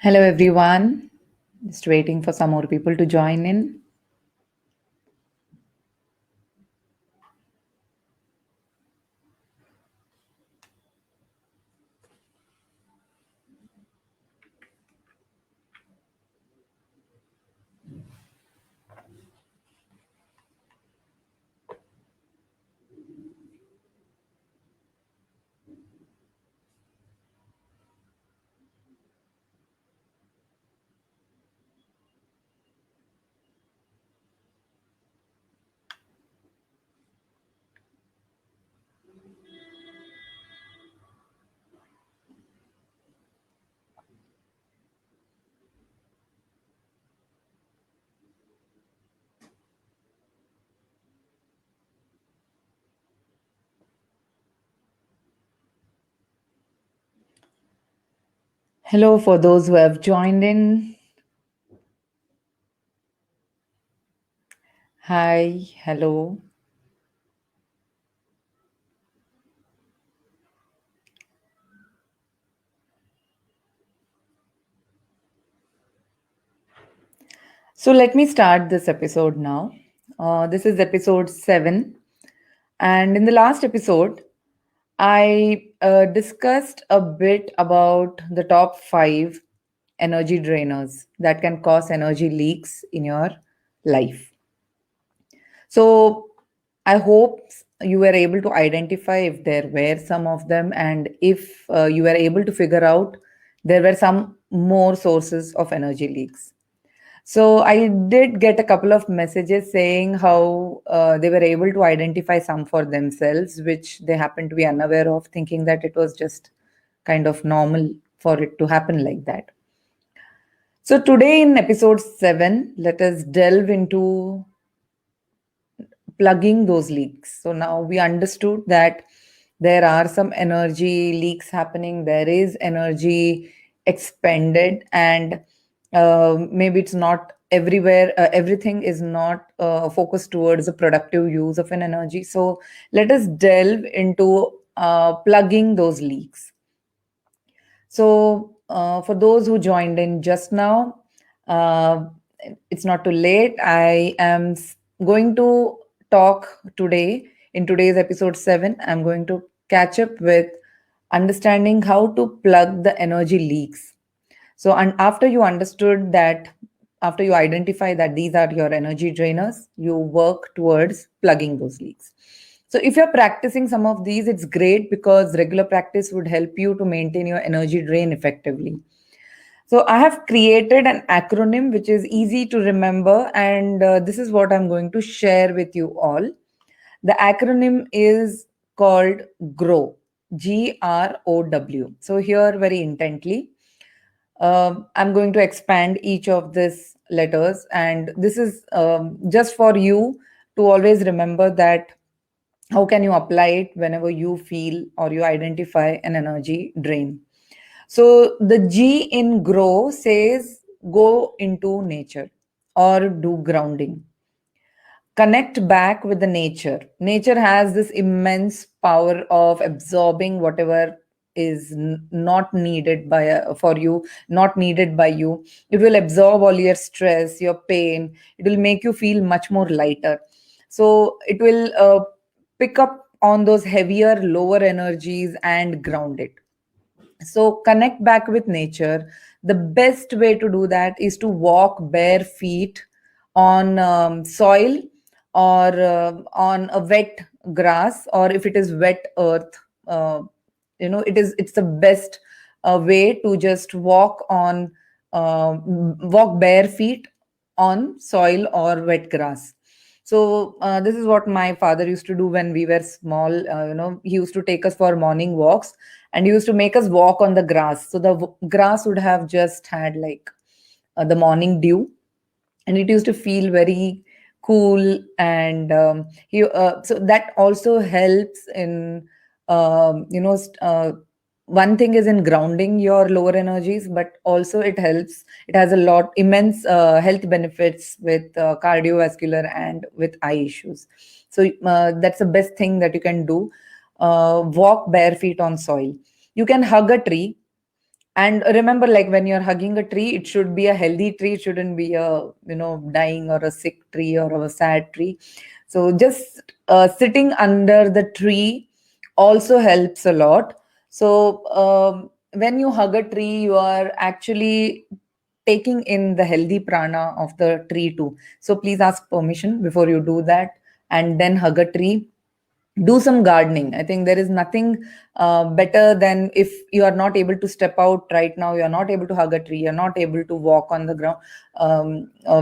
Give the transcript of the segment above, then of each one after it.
Hello, everyone. Just waiting for some more people to join in. Hello, for those who have joined in. Hi, hello. So, let me start this episode now. This is episode 7. And in the last episode, I discussed a bit about the top 5 energy drainers that can cause energy leaks in your life. So I hope you were able to identify if there were some of them, and if you were able to figure out there were some more sources of energy leaks. So I did get a couple of messages saying how they were able to identify some for themselves, which they happened to be unaware of, thinking that it was just kind of normal for it to happen like that. So today in episode 7, let us delve into plugging those leaks. So now we understood that there are some energy leaks happening, there is energy expended, and maybe it's not everywhere, everything is not focused towards the productive use of an energy. So let us delve into plugging those leaks. So, for those who joined in just now, uh, it's not too late. I am going to talk today in today's episode 7. I'm going to catch up with understanding how to plug the energy leaks. So, and after you understood that, after you identify that these are your energy drainers, you work towards plugging those leaks. So, if you're practicing some of these, it's great because regular practice would help you to maintain your energy drain effectively. So, I have created an acronym which is easy to remember, and this is what I'm going to share with you all. The acronym is called GROW, GROW. So, here very intently. I'm going to expand each of these letters, and this is just for you to always remember that how can you apply it whenever you feel or you identify an energy drain. So the G in grow says go into nature or do grounding, connect back with the nature. Nature has this immense power of absorbing whatever is not needed by for you, not needed by you. It will absorb all your stress, your pain. It will make you feel much more lighter. So it will pick up on those heavier, lower energies and ground it. So connect back with nature. The best way to do that is to walk bare feet on soil or on a wet grass, or if it is wet earth, uh, it's the best way to just walk on walk bare feet on soil or wet grass. So this is what my father used to do when we were small. He used to take us for morning walks, and he used to make us walk on the grass. So the grass would have just had like the morning dew, and it used to feel very cool. And so that also helps in one thing is in grounding your lower energies, but also it has a lot immense health benefits with cardiovascular and with eye issues. So that's the best thing that you can do. Walk bare feet on soil. You can hug a tree And remember, like when you're hugging a tree, it should be a healthy tree. It shouldn't be a, dying or a sick tree or a sad tree. So just sitting under the tree also helps a lot. So when you hug a tree, you are actually taking in the healthy prana of the tree too. So please ask permission before you do that, and then hug a tree. Do some gardening. I think there is nothing better than, if you are not able to step out right now, you are not able to hug a tree, you're not able to walk on the ground,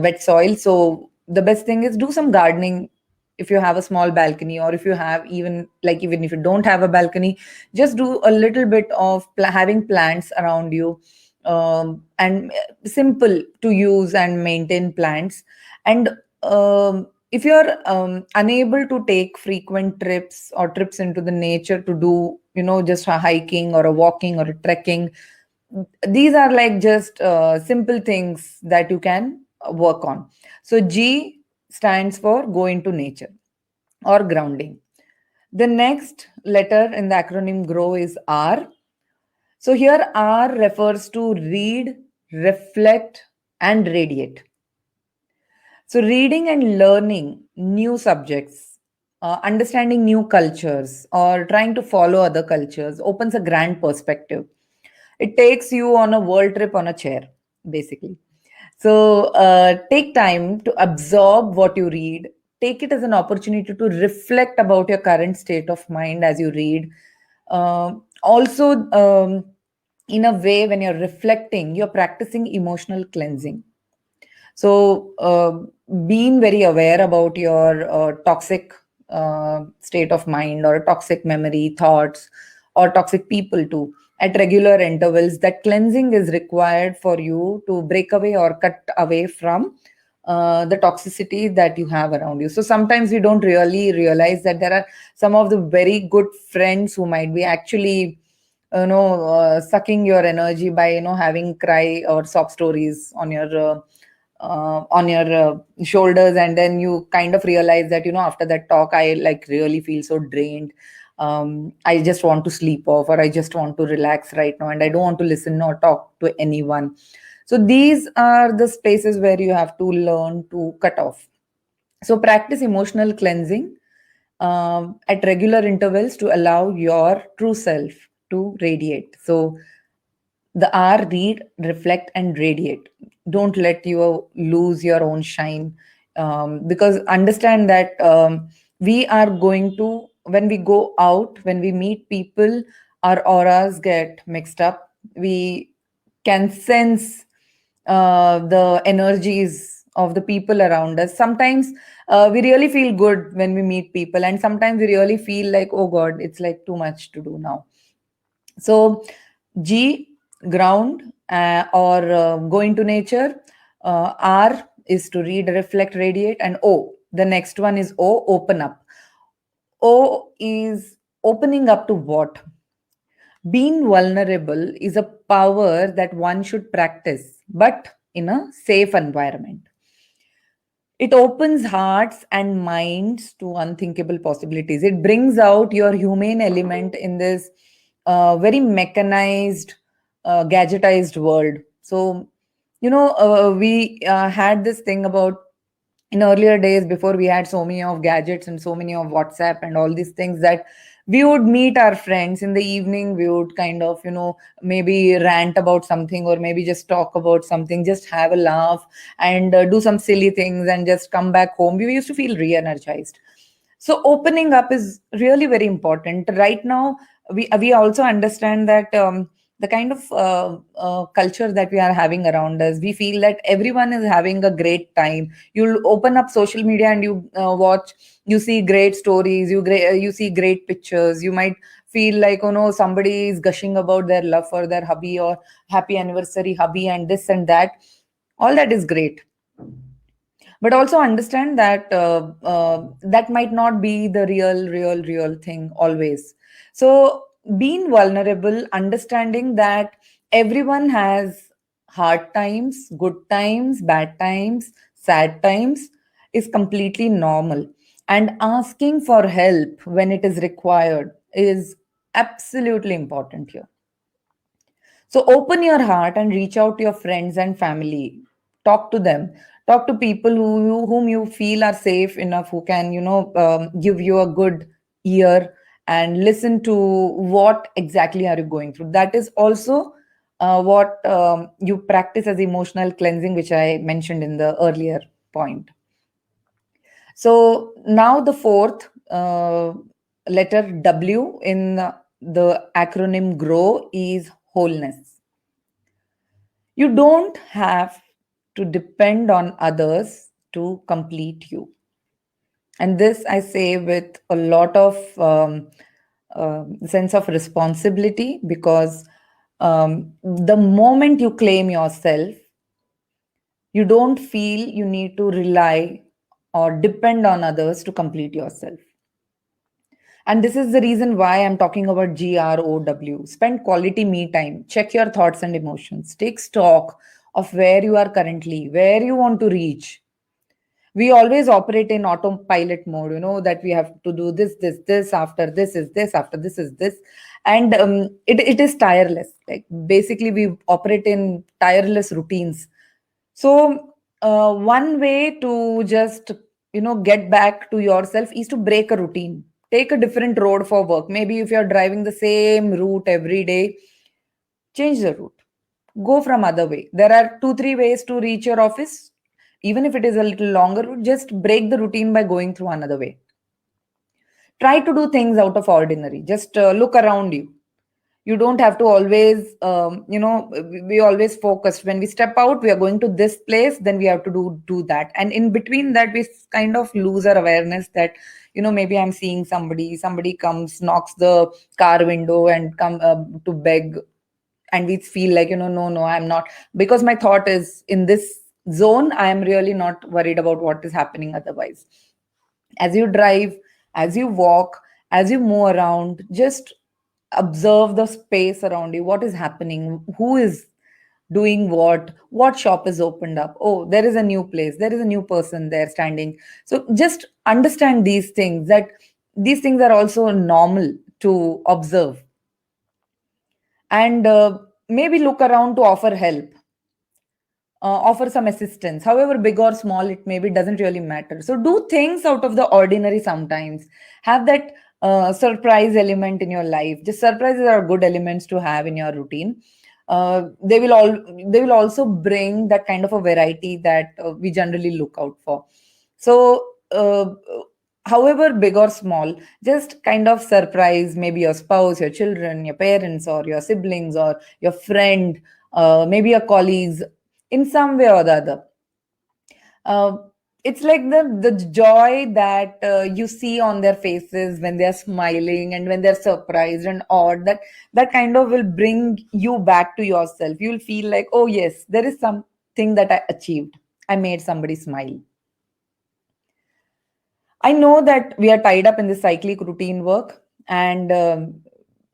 wet soil. So the best thing is do some gardening. If you have a small balcony, or if you have, even if you don't have a balcony, just do a little bit of having plants around you, and simple to use and maintain plants. And if you're unable to take frequent trips or trips into the nature to do, just a hiking or a walking or a trekking, these are like just simple things that you can work on. So G stands for go into nature or grounding. The next letter in the acronym grow is R. So here R refers to read, reflect, and radiate. So, reading and learning new subjects, understanding new cultures, or trying to follow other cultures opens a grand perspective. It takes you on a world trip on a chair, basically. So, take time to absorb what you read. Take it as an opportunity to reflect about your current state of mind as you read. Also, in a way, when you're reflecting, you're practicing emotional cleansing. So, being very aware about your toxic state of mind, or toxic memory, thoughts, or toxic people too, at regular intervals, that cleansing is required for you to break away or cut away from the toxicity that you have around you. So sometimes we don't really realize that there are some of the very good friends who might be actually, sucking your energy by, having cry or sob stories on your shoulders, and then you kind of realize that, after that talk, I like really feel so drained. I just want to sleep off, or I just want to relax right now, and I don't want to listen or talk to anyone. So these are the spaces where you have to learn to cut off. So practice emotional cleansing at regular intervals to allow your true self to radiate. So the R, read, reflect, and radiate. Don't let you lose your own shine, because understand that we are going to, when we go out, when we meet people, our auras get mixed up. We can sense the energies of the people around us. Sometimes we really feel good when we meet people, and sometimes we really feel like, oh God, it's like too much to do now. So, G, ground, or go into nature. R is to read, reflect, radiate. And O, the next one is O, open up. O is opening up to what? Being vulnerable is a power that one should practice, but in a safe environment. It opens hearts and minds to unthinkable possibilities. It brings out your humane element in this very mechanized, gadgetized world. So, we had this thing about, in earlier days, before we had so many of gadgets and so many of WhatsApp and all these things, that we would meet our friends in the evening. We would kind of, maybe rant about something, or maybe just talk about something, just have a laugh, and do some silly things, and just come back home. We used to feel re-energized. So opening up is really very important right now. We also understand that the kind of culture that we are having around us, we feel that everyone is having a great time. You'll open up social media and you watch, you see great stories, you see great pictures. You might feel like, oh no, somebody is gushing about their love for their hubby, or happy anniversary hubby, and this and that. All that is great, but also understand that that might not be the real thing always. So being vulnerable, understanding that everyone has hard times, good times, bad times, sad times, is completely normal, and asking for help when it is required is absolutely important here. So open your heart and reach out to your friends and family. Talk to them. Talk to people whom you feel are safe enough, who can, give you a good ear and listen to what exactly are you going through. That is also what you practice as emotional cleansing, which I mentioned in the earlier point. So now the fourth letter W in the acronym GROW is wholeness. You don't have to depend on others to complete you. And this I say with a lot of sense of responsibility, because the moment you claim yourself, you don't feel you need to rely or depend on others to complete yourself. And this is the reason why I'm talking about GROW. Spend quality me time, check your thoughts and emotions, take stock of where you are currently, where you want to reach. We always operate in autopilot mode, that we have to do this, after this is this, after this is this. And it is tireless. Like basically, we operate in tireless routines. So, one way to just, get back to yourself is to break a routine. Take a different road for work. Maybe if you're driving the same route every day, change the route. Go from other way. There are two, three ways to reach your office. Even if it is a little longer route, just break the routine by going through another way. Try to do things out of ordinary. Just look around you. You don't have to always we always focus when we step out, we are going to this place, then we have to do that, and in between that we kind of lose our awareness that maybe I'm seeing somebody comes, knocks the car window and come to beg, and we feel like no, I'm not, because my thought is in this zone, I am really not worried about what is happening otherwise. As you drive, as you walk, as you move around, just observe the space around you. What is happening? Who is doing what shop is opened up? Oh, there is a new place, there is a new person there standing. So just understand these things, that these things are also normal to observe. And maybe look around to offer help, offer some assistance, however big or small it may be, doesn't really matter. So do things out of the ordinary sometimes. Have that surprise element in your life. Just surprises are good elements to have in your routine. They will also bring that kind of a variety that we generally look out for. So however big or small, just kind of surprise maybe your spouse, your children, your parents, or your siblings, or your friend, maybe your colleagues, in some way or the other. Uh, it's like the joy that you see on their faces when they're smiling and when they're surprised and awed. That kind of will bring you back to yourself. You'll feel like, oh yes, there is something that I achieved. I made somebody smile. I know that we are tied up in this cyclic routine work, and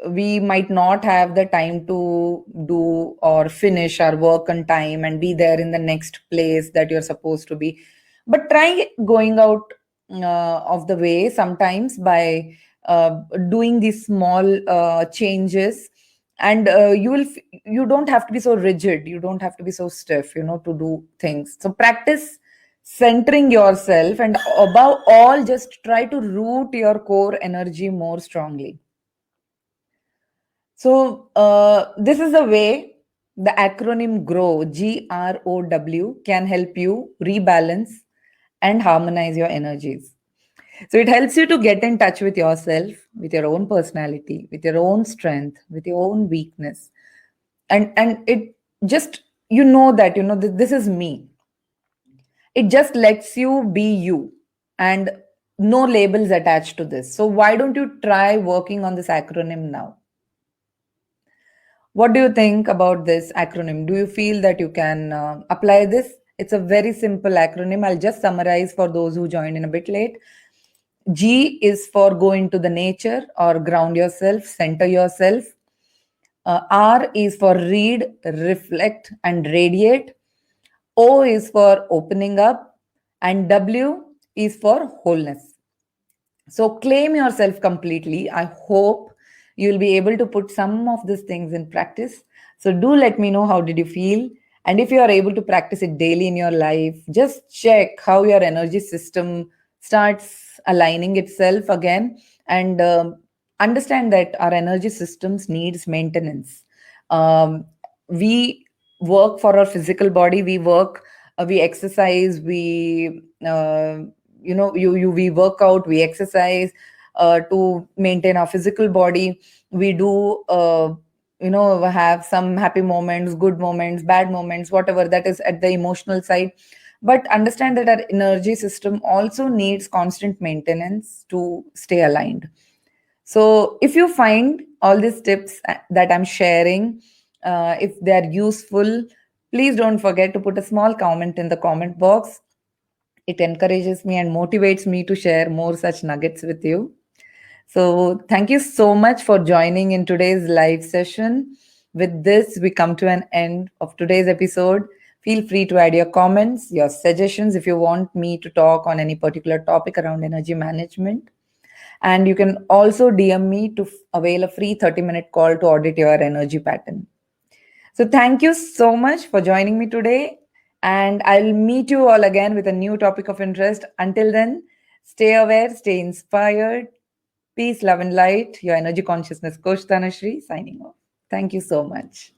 we might not have the time to do or finish our work on time and be there in the next place that you're supposed to be. But try going out of the way sometimes by doing these small changes, and you don't have to be so rigid. You don't have to be so stiff, to do things. So practice centering yourself, and above all, just try to root your core energy more strongly. So this is the way the acronym GROW, GROW, can help you rebalance and harmonize your energies. So it helps you to get in touch with yourself, with your own personality, with your own strength, with your own weakness. And it just, that this is me. It just lets you be you, and no labels attached to this. So why don't you try working on this acronym now? What do you think about this acronym? Do you feel that you can apply this? It's a very simple acronym. I'll just summarize for those who joined in a bit late. G is for go into the nature or ground yourself, center yourself. R is for read, reflect, and radiate. O is for opening up, and W is for wholeness. So claim yourself completely. I hope you'll be able to put some of these things in practice. So do let me know how did you feel, and if you are able to practice it daily in your life, just check how your energy system starts aligning itself again, and understand that our energy systems needs maintenance. um, we work for our physical body, we work, we exercise, we we work out, we exercise to maintain our physical body. We do have some happy moments, good moments, bad moments, whatever that is at the emotional side. But understand that our energy system also needs constant maintenance to stay aligned. So if you find all these tips that I'm sharing, if they are useful, please don't forget to put a small comment in the comment box. It encourages me and motivates me to share more such nuggets with you. So, thank you so much for joining in today's live session. With this, we come to an end of today's episode. Feel free to add your comments, your suggestions if you want me to talk on any particular topic around energy management. And you can also DM me to avail a free 30-minute call to audit your energy pattern. So, thank you so much for joining me today. And I'll meet you all again with a new topic of interest. Until then, stay aware, stay inspired. Peace, love, and light. Your energy consciousness coach Tanashri signing off. Thank you so much.